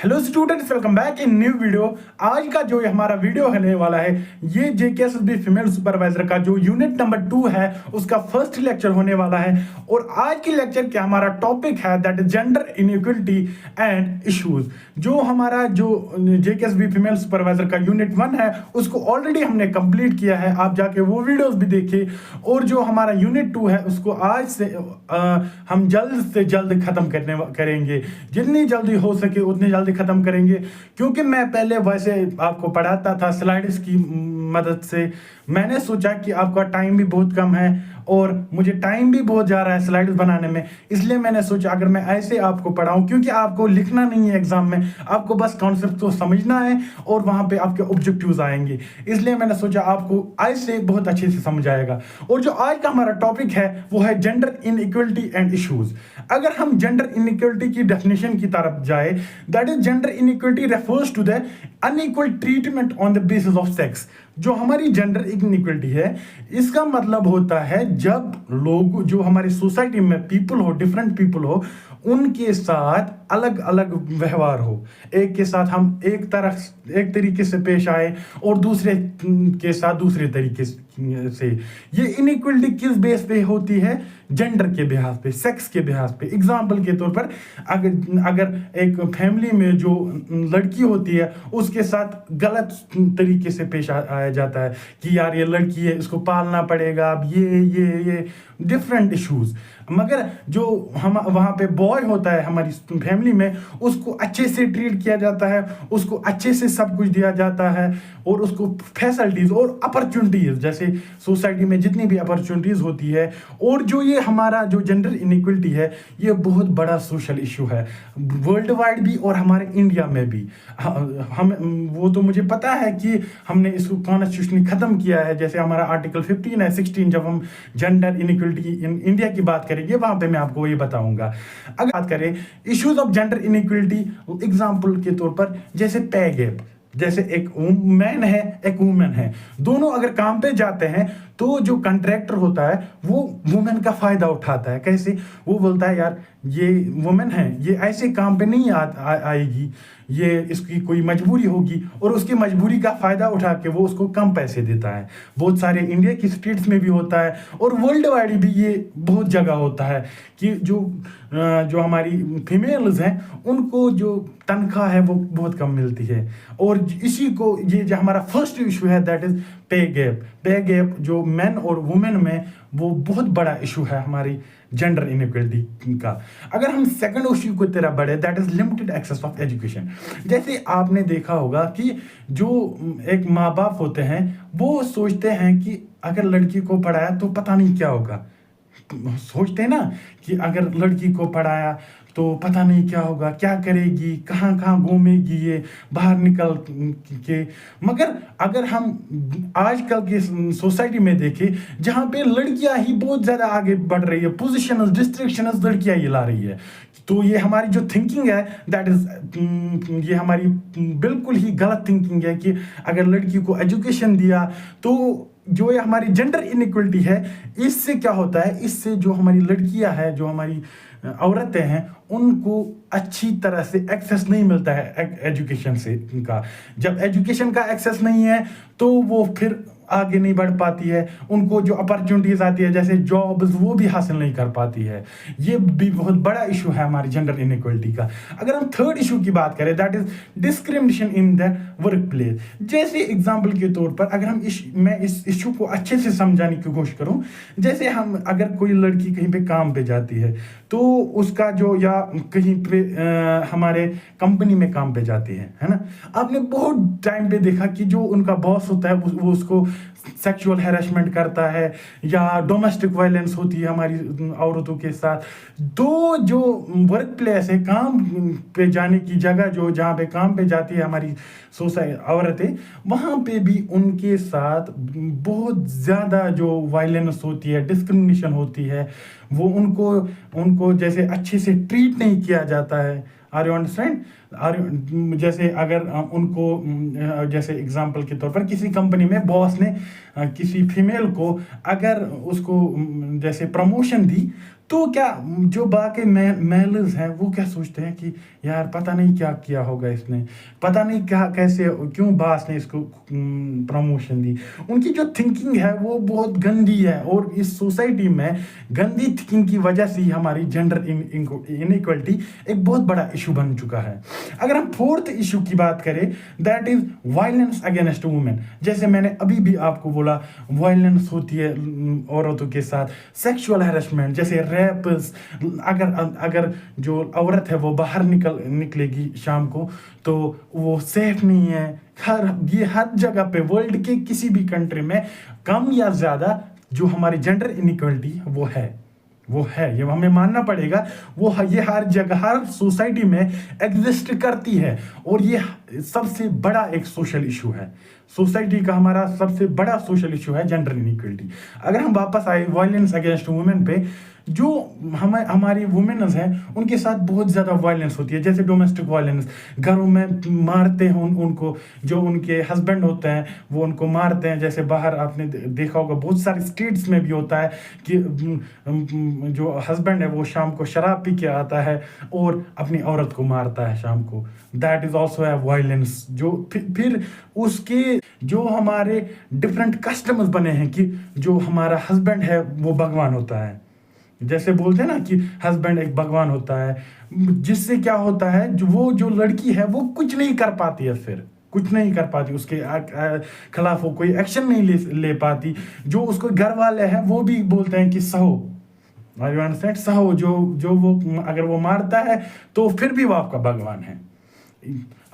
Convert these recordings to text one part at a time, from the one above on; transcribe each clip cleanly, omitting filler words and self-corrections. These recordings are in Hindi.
Hello students, welcome back in new video. आज का जो हमारा वीडियो होने वाला है ये जेकेएसएसबी फीमेल सुपरवाइजर का जो यूनिट नंबर 2 है उसका फर्स्ट लेक्चर होने वाला है। और आज की लेक्चर का हमारा टॉपिक है that is gender inequality and issues. जो हमारा जो जेकेएसएसबी फीमेल सुपरवाइजर का यूनिट 1 है उसको ऑलरेडी हमने कंप्लीट किया है, आप जाके वो वीडियोस भी देखिए। और जो हमारा यूनिट 2 है उसको आज से हम जल्द से जल्द खत्म करेंगे, जितनी जल्दी हो सके उतनी जल्दी खत्म करेंगे। क्योंकि मैं पहले वैसे आपको पढ़ाता था स्लाइड्स की मदद से, मैंने सोचा कि आपका टाइम भी बहुत कम है और मुझे टाइम भी बहुत जा रहा है स्लाइड्स बनाने में, इसलिए मैंने सोचा अगर मैं ऐसे आपको पढ़ाऊं, क्योंकि आपको लिखना नहीं है एग्जाम में, आपको बस कॉन्सेप्ट को समझना है और वहां पे आपके ऑब्जेक्टिव्स आएंगे, इसलिए मैंने सोचा आपको ऐसे बहुत अच्छे से समझ आएगा। और जो आज का हमारा टॉपिक है वो है जेंडर इनइक्वलिटी एंड इश्यूज। अगर हम जेंडर इनइक्वलिटी की डेफिनेशन की तरफ जाए, that is gender inequality refers to the unequal treatment on the basis of sex. जो हमारी जेंडर इनइक्वलिटी है इसका मतलब होता है जब लोग जो हमारी सोसाइटी में पीपल हो, डिफरेंट पीपल हो, उनके साथ अलग अलग व्यवहार हो, एक के साथ हम एक तरीके से पेश आए और दूसरे के साथ दूसरे तरीके से। ये इनइक्वलिटी किस बेस पे होती है? जेंडर के बिहाफ पे, सेक्स के बिहाफ पे। एग्जाम्पल के तौर पर अगर एक फैमिली में जो लड़की होती है उसके साथ गलत तरीके से पेश आया जाता है कि यार ये लड़की है, इसको पालना पड़ेगा, अब ये डिफरेंट इश्यूज। मगर जो हम वहाँ पे बॉय होता है हमारी फैमिली में, उसको अच्छे से ट्रीट किया जाता है, उसको अच्छे से सब कुछ दिया जाता है और उसको फैसिलिटीज और अपॉर्चुनिटीज, जैसे सोसाइटी में जितनी भी अपॉर्चुनिटीज होती है। और जो ये हमारा जो जेंडर इनइक्वलिटी है ये बहुत बड़ा सोशल इशू है वर्ल्ड वाइड भी और हमारे इंडिया में भी। हम वो तो मुझे पता है कि हमने इसको कॉन्स्टिट्यूशनली खत्म किया है, जैसे हमारा आर्टिकल 15 है 16, जब हम जेंडर इनइक्वलिटी इन इंडिया की बात करेंगे वहां पे मैं आपको ये बताऊंगा। अगर बात करें issues of gender inequality, example के तौर पर जैसे पे गैप, जैसे एक मैन है एक वुमेन है, दोनों अगर काम पे जाते हैं तो जो कॉन्ट्रैक्टर होता है वो वुमेन का फायदा उठाता है। कैसे? वो बोलता है यार ये वुमेन है, ये ऐसे काम पे नहीं आएगी, ये इसकी कोई मजबूरी होगी, और उसकी मजबूरी का फायदा उठा के वो उसको कम पैसे देता है। बहुत सारे इंडिया की स्टेट्स में भी होता है और वर्ल्ड वाइड भी ये बहुत जगह होता है कि जो हमारी फीमेल्स हैं उनको जो तनख्वाह है वो बहुत कम मिलती है। और इसी को ये जो हमारा फर्स्ट इशू है दैट इज पे गैप। पे गैप जो मेन और वुमेन में वो बहुत बड़ा इशू है हमारी जेंडर इनइक्वलिटी का। अगर हम सेकंड इशू को तरफ बढ़े that is limited access of education. जैसे आपने देखा होगा कि जो एक माँ बाप होते हैं वो सोचते हैं कि अगर लड़की को पढ़ाया तो पता नहीं क्या होगा, सोचते हैं ना कि अगर लड़की को पढ़ाया तो पता नहीं क्या होगा, क्या करेगी, कहाँ कहाँ घूमेगी ये बाहर निकल के। मगर अगर हम आजकल की सोसाइटी में देखें जहाँ पे लड़कियां ही बहुत ज़्यादा आगे बढ़ रही है, पोजिशन डिस्ट्रिक्शन लड़कियां ही ला रही है, तो ये हमारी जो थिंकिंग है दैट इज ये हमारी बिल्कुल ही गलत थिंकिंग है कि अगर लड़की को एजुकेशन दिया तो जो ये हमारी जेंडर इनइक्वलिटी है इससे क्या होता है, इससे जो हमारी लड़कियां हैं, जो हमारी औरतें हैं, उनको अच्छी तरह से एक्सेस नहीं मिलता है एजुकेशन से का। जब एजुकेशन का एक्सेस नहीं है तो वो फिर आगे नहीं बढ़ पाती है, उनको जो अपॉर्चुनिटीज आती है जैसे जॉब्स वो भी हासिल नहीं कर पाती है। ये भी बहुत बड़ा इशू है हमारी जेंडर इनइक्वलिटी का। अगर हम थर्ड इशू की बात करें that is discrimination in the work place. जैसे एग्जांपल के तौर पर अगर हम मैं इस इशू को अच्छे से समझाने की कोशिश करूं, जैसे हम अगर कोई लड़की कहीं पे काम पे जाती है तो उसका जो, या कहीं पे हमारे कंपनी में काम पे जाती है ना, आपने बहुत टाइम पे देखा कि जो उनका बॉस होता है वो उसको सेक्सुअल हैरेसमेंट करता है या डोमेस्टिक वायलेंस होती है हमारी औरतों के साथ। तो जो वर्क प्लेस है, काम पे जाने की जगह, जो जहाँ पे काम पे जाती है हमारी औरतें, वहाँ पे भी उनके साथ बहुत ज़्यादा जो वायलेंस होती है, डिस्क्रिमिनेशन होती है, वो उनको जैसे अच्छे से ट्रीट नहीं किया जाता है। Are you understand? और जैसे अगर उनको जैसे एग्जांपल के तौर पर किसी कंपनी में बॉस ने किसी फीमेल को अगर उसको जैसे प्रमोशन दी, तो क्या जो बाकी मेल्स हैं वो क्या सोचते हैं कि यार पता नहीं क्या किया होगा इसने, पता नहीं क्या कैसे क्यों बॉस ने इसको प्रमोशन दी। उनकी जो थिंकिंग है वो बहुत गंदी है, और इस सोसाइटी में गंदी थिंकिंग की वजह से ही हमारी जेंडर इनइक्वलिटी एक बहुत बड़ा इशू बन चुका है। अगर हम फोर्थ इशू की बात करें, that is violence against women. जैसे मैंने अभी भी आपको बोला, वायलेंस होती है औरतों के साथ, सेक्सुअल हैरेसमेंट जैसे रैप्स। अगर जो औरत है वो बाहर निकलेगी शाम को तो वो सेफ नहीं है। ये हर जगह पे वर्ल्ड के किसी भी कंट्री में कम या ज्यादा जो हमारी जेंडर इनइक्वलिटी वो है, ये हमें मानना पड़ेगा। ये हर जगह हर सोसाइटी में एग्जिस्ट करती है, और ये सबसे बड़ा एक सोशल इशू है। सोसाइटी का हमारा सबसे बड़ा सोशल इशू है जेंडर इनइक्वलिटी। अगर हम वापस आए वायलेंस अगेंस्ट वुमेन पे, जो हमारी वुमेन्स हैं उनके साथ बहुत ज़्यादा वायलेंस होती है। जैसे डोमेस्टिक वायलेंस, घरों में मारते हैं उनको, जो उनके हस्बैंड होते हैं वो उनको मारते हैं। जैसे बाहर आपने देखा होगा बहुत सारे स्टेट्स में भी होता है कि जो हस्बैंड है वो शाम को शराब पी के आता है और अपनी औरत को मारता है शाम को। That is also a violence. जो फिर उसके जो हमारे डिफरेंट कस्टम्स बने हैं कि जो हमारा हस्बैंड है वो भगवान होता है। जैसे बोलते हैं ना कि हस्बैंड एक भगवान होता है, जिससे क्या होता है जो लड़की है वो कुछ नहीं कर पाती है, फिर कुछ नहीं कर पाती, उसके खिलाफ वो कोई एक्शन नहीं ले पाती। जो उसको घर वाले हैं वो भी बोलते हैं कि सहो, यू अंडरस्टैंड, सहो। जो वो अगर वो मारता है तो फिर भी वो आपका भगवान है,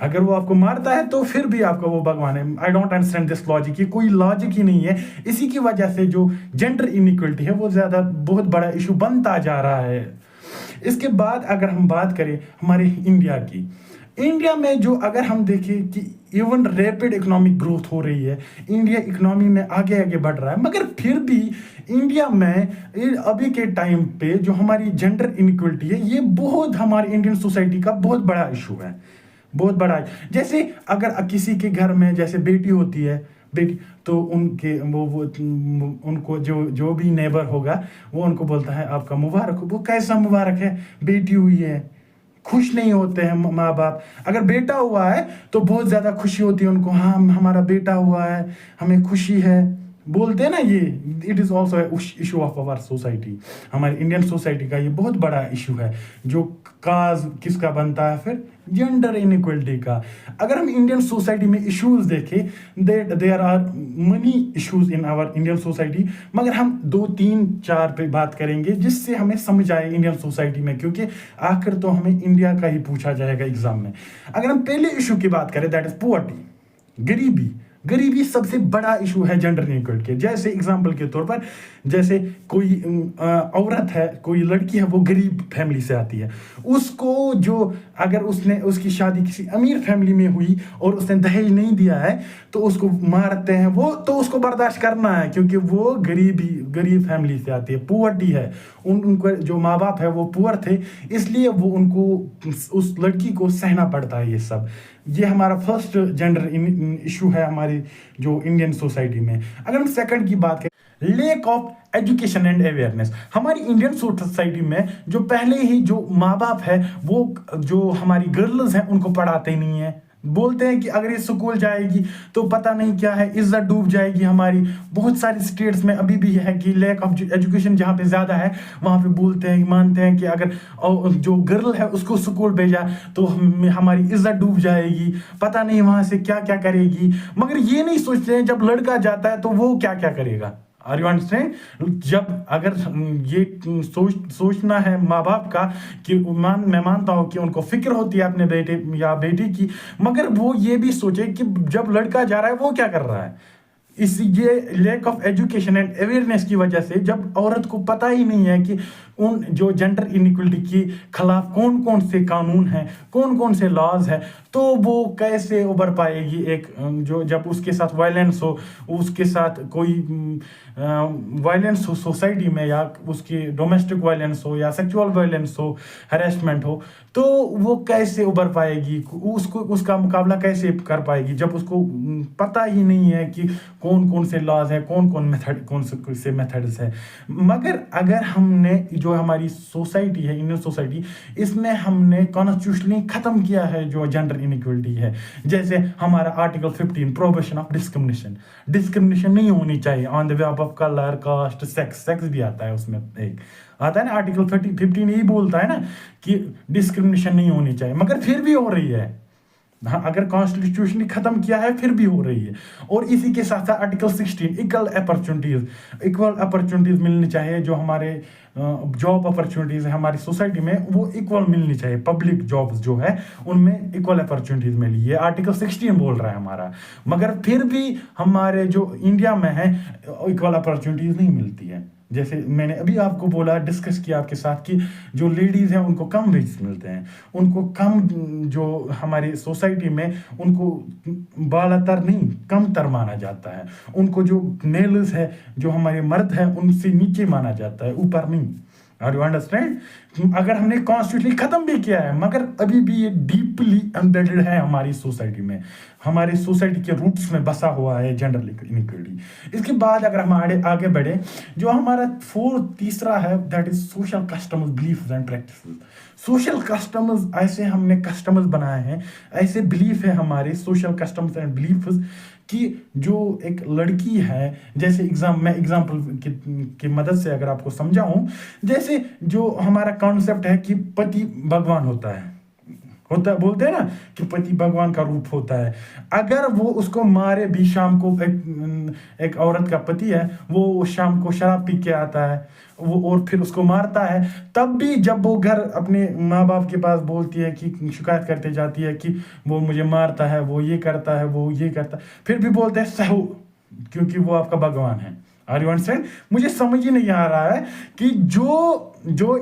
अगर वो आपको मारता है तो फिर भी आपका वो भगवान है। I don't understand this logic, ये कोई लॉजिक ही नहीं है। इसी की वजह से जो जेंडर इनइक्वलिटी है वो ज्यादा बहुत बड़ा इशू बनता जा रहा है। इसके बाद अगर हम बात करें हमारे इंडिया में जो अगर हम देखें कि इवन रैपिड इकोनॉमिक ग्रोथ हो रही है, इंडिया इकोनॉमी में आगे आगे बढ़ रहा है, मगर फिर भी इंडिया में अभी के टाइम पे जो हमारी जेंडर इनइक्वलिटी है ये बहुत हमारी इंडियन सोसाइटी का बहुत बड़ा इशू है, बहुत बड़ा है। जैसे अगर किसी के घर में जैसे बेटी होती है, बेटी तो उनको जो भी नेबर होगा वो उनको बोलता है आपका मुबारक हो। वो कैसा मुबारक है, बेटी हुई है, खुश नहीं होते हैं माँ बाप। अगर बेटा हुआ है तो बहुत ज्यादा खुशी होती है उनको, हाँ हमारा बेटा हुआ है, हमें खुशी है, बोलते हैं ना। ये it is also issue of our society. हमारी इंडियन सोसाइटी का ये बहुत बड़ा इशू है, जो काज किसका बनता है, फिर जेंडर इनइक्वलिटी का। अगर हम इंडियन सोसाइटी में इश्यूज देखें, there are money issues in our Indian society, मगर हम 2 3 4 पे बात करेंगे जिससे हमें समझ आए इंडियन सोसाइटी में, क्योंकि आखिर तो हमें इंडिया का ही पूछा जाएगा एग्जाम में। अगर हम पहले इशू की बात करें, दैट इज पुअर्टी, गरीबी सबसे बड़ा इशू है जेंडर इनइक्वलिटी के। जैसे एग्जांपल के तौर पर, जैसे कोई औरत है, कोई लड़की है, वो गरीब फैमिली से आती है, उसको जो अगर उसकी शादी किसी अमीर फैमिली में हुई और उसने दहेज नहीं दिया है तो उसको मारते हैं, वो तो उसको बर्दाश्त करना है क्योंकि वो गरीब फैमिली से आती है, पुअर्टी है। उनको जो माँ बाप है वो पुअर थे, इसलिए वो उनको उस लड़की को सहना पड़ता है ये सब। ये हमारा फर्स्ट जेंडर इशू है हमारी जो इंडियन सोसाइटी में। अगर हम सेकंड की बात करें, lake of education and awareness. हमारी इंडियन सोसाइटी में जो पहले ही जो माँ बाप है वो जो हमारी गर्ल्स हैं उनको पढ़ाते ही नहीं है। बोलते हैं कि अगर ये स्कूल जाएगी तो पता नहीं क्या है, इज्जत डूब जाएगी हमारी। बहुत सारे स्टेट्स में अभी भी है कि लैक ऑफ एजुकेशन जहाँ पे ज़्यादा है वहाँ पे बोलते हैं, मानते हैं कि अगर जो गर्ल है उसको स्कूल भेजा तो हमारी इज्जत डूब जाएगी, पता नहीं वहाँ से क्या क्या करेगी। मगर ये नहीं सोचते हैं जब लड़का जाता है तो वो क्या क्या करेगा। Are you understand? जब अगर ये सोचना है माँ बाप का कि मैं मानता हूँ कि उनको फिक्र होती है अपने बेटे या बेटी की, मगर वो ये भी सोचे कि जब लड़का जा रहा है वो क्या कर रहा है। इस ये lack of education and awareness की वजह से, जब औरत को पता ही नहीं है कि उन जो जेंडर इनइक्वलिटी के खिलाफ कौन कौन से कानून हैं, कौन कौन से लॉज हैं, तो वो कैसे उभर पाएगी एक जो जब उसके साथ वायलेंस हो, उसके साथ कोई वायलेंस हो सोसाइटी में, या उसकी डोमेस्टिक वायलेंस हो या सेक्सुअल वायलेंस हो, हरेसमेंट हो, तो वो कैसे उभर पाएगी, उसको उसका मुकाबला कैसे कर पाएगी जब उसको पता ही नहीं है कि कौन कौन से लॉज हैं, कौन से मेथड्स है। मगर अगर हमने जो हमारी सोसाइटी है, इंडियन सोसाइटी, इसमें हमने कॉन्स्टिट्यूशनली खत्म किया है जो जेंडर इनइक्वलिटी है। जैसे हमारा आर्टिकल 15 प्रोहिबिशन ऑफ डिस्क्रिमिनेशन नहीं होनी चाहिए on the basis of colour, caste, sex भी आता है उसमें, एक आता है ना आर्टिकल 15 यही बोलता है ना कि डिस्क्रिमिनेशन नहीं होनी चाहिए, मगर फिर भी हो रही है। हाँ, अगर कॉन्स्टिट्यूशन ने खत्म किया है फिर भी हो रही है। और इसी के साथ साथ आर्टिकल 16 इक्वल अपॉर्चुनिटीज मिलनी चाहिए। जो हमारे जॉब अपॉर्चुनिटीज है हमारी सोसाइटी में, वो इक्वल मिलनी चाहिए। पब्लिक जॉब्स जो है उनमें इक्वल अपॉर्चुनिटीज मिली, ये आर्टिकल 16 बोल रहा है हमारा। मगर फिर भी हमारे जो इंडिया में है इक्वल अपॉर्चुनिटीज नहीं मिलती है। जैसे मैंने अभी आपको बोला, डिस्कस किया आपके साथ कि जो लेडीज़ हैं उनको कम वेज मिलते हैं, उनको कम, जो हमारी सोसाइटी में उनको बालातर नहीं कम तर माना जाता है। उनको जो मेल्स है, जो हमारे मर्द हैं, उनसे नीचे माना जाता है, ऊपर नहीं। Are you understand? अगर हमने कॉन्स्टिट्यूशनली खत्म भी किया है, मगर अभी भी ये डीपली एम्बेडेड है हमारी सोसाइटी में, हमारी सोसाइटी के रूट्स में बसा हुआ है जेंडर इनइक्वलिटी। इसके बाद अगर हम आगे बढ़े, जो हमारा तीसरा है, that is social customs, beliefs and practices. Social customs, ऐसे हमने कस्टम्स बनाए हैं, ऐसे बिलीफ है हमारे सोशल कस्टम्स एंड बिलीफ्स कि जो एक लड़की है, जैसे मैं एग्जाम्पल की मदद से अगर आपको समझाऊं, जैसे जो हमारा कॉन्सेप्ट है कि पति भगवान होता है, बोलते हैं ना कि पति भगवान का रूप होता है। अगर वो उसको मारे भी, शाम को एक औरत का पति है, वो शाम को शराब पी के आता है वो, और फिर उसको मारता है, तब भी जब वो घर अपने माँ बाप के पास बोलती है कि शिकायत करते जाती है कि वो मुझे मारता है, वो ये करता है, वो ये करता है, फिर भी बोलते हैं सहो, क्योंकि वो आपका भगवान है। Are you understand? मुझे समझ ही नहीं आ रहा है कि जो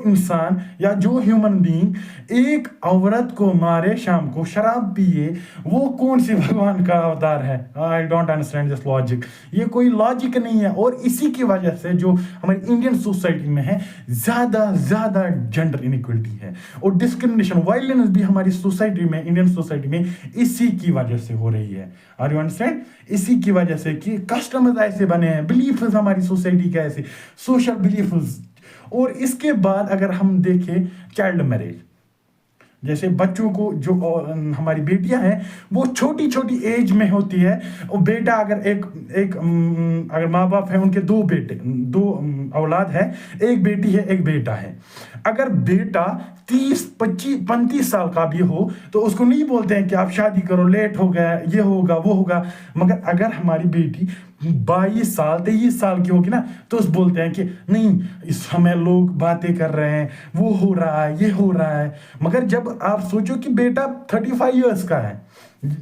इंसान या जो ह्यूमन बीइंग एक औरत को मारे, शाम को शराब पिए, वो कौन सी भगवान का अवतार है? I don't understand this logic. ये कोई लॉजिक नहीं है। और इसी की वजह से जो हमारी इंडियन सोसाइटी में है, ज्यादा जेंडर इनइक्वलिटी है और डिस्क्रिमिनेशन, वायलेंस भी हमारी सोसाइटी में, इंडियन सोसाइटी में इसी की वजह से हो रही है। Are you understand? इसी की वजह से कि कस्टम्स ऐसे बने हैं, बिलीफ्स हमारी सोसाइटी के ऐसे, सोशल बिलीफ्स। और इसके बाद अगर हम देखें चाइल्ड मैरिज, जैसे बच्चों को, जो हमारी बेटियां हैं वो छोटी छोटी एज में होती है, और बेटा अगर अगर माँ बाप है, उनके दो औलाद है, एक बेटी है एक बेटा है। अगर बेटा 30-25-35 साल का भी हो तो उसको नहीं बोलते हैं कि आप शादी करो, लेट हो गया, ये होगा वो होगा। मगर अगर हमारी बेटी 22 साल 23 साल की होगी ना, तो उस बोलते हैं कि नहीं, इस समय लोग बातें कर रहे हैं, वो हो रहा है, ये हो रहा है। मगर जब आप सोचो कि बेटा 35 ईयर्स का है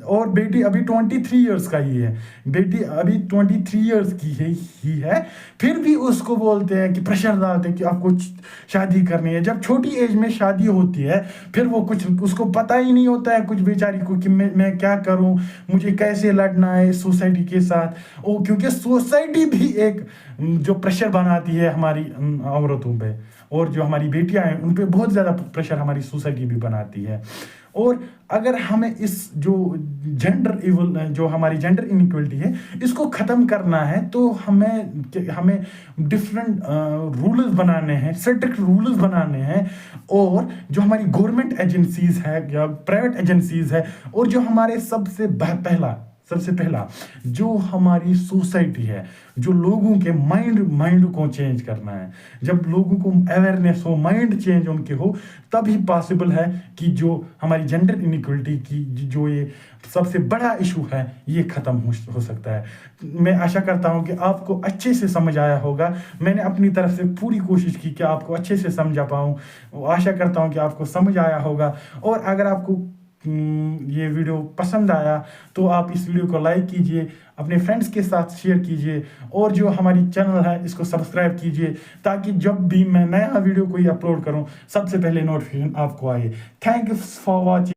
और बेटी अभी 23 ईयर्स का ही है, बेटी अभी 23 ईयर्स की ही है, फिर भी उसको बोलते हैं कि प्रेशर डालते हैं कि आपको शादी करनी है। जब छोटी एज में शादी होती है, फिर वो कुछ, उसको पता ही नहीं होता है कुछ बेचारी को कि मैं क्या करूं, मुझे कैसे लड़ना है सोसाइटी के साथ। और क्योंकि सोसाइटी भी एक जो प्रेशर बनाती है हमारी औरतों पे, और जो हमारी बेटियां हैं उन पे बहुत ज़्यादा प्रेशर हमारी सोसाइटी भी बनाती है। और अगर हमें इस जो हमारी जेंडर इनइक्वलिटी है, इसको ख़त्म करना है, तो हमें डिफरेंट रूल्स बनाने हैं, स्ट्रिक्ट रूल्स बनाने हैं। और जो हमारी गवर्नमेंट एजेंसीज है या प्राइवेट एजेंसीज है, और जो हमारे सबसे पहला जो हमारी सोसाइटी है, जो लोगों के माइंड को चेंज करना है। जब लोगों को अवेयरनेस हो, माइंड चेंज उनके हो, तभी पॉसिबल है कि जो हमारी जेंडर इनइक्वलिटी की जो ये सबसे बड़ा इशू है, ये खत्म हो सकता है। मैं आशा करता हूं कि आपको अच्छे से समझ आया होगा। मैंने अपनी तरफ से पूरी कोशिश की कि आपको अच्छे से समझा पाऊं। आशा करता हूं कि आपको समझ आया होगा। और अगर आपको ये वीडियो पसंद आया तो आप इस वीडियो को लाइक कीजिए, अपने फ्रेंड्स के साथ शेयर कीजिए और जो हमारी चैनल है इसको सब्सक्राइब कीजिए ताकि जब भी मैं नया वीडियो कोई अपलोड करूं सबसे पहले नोटिफिकेशन आपको आए। Thank you for watching.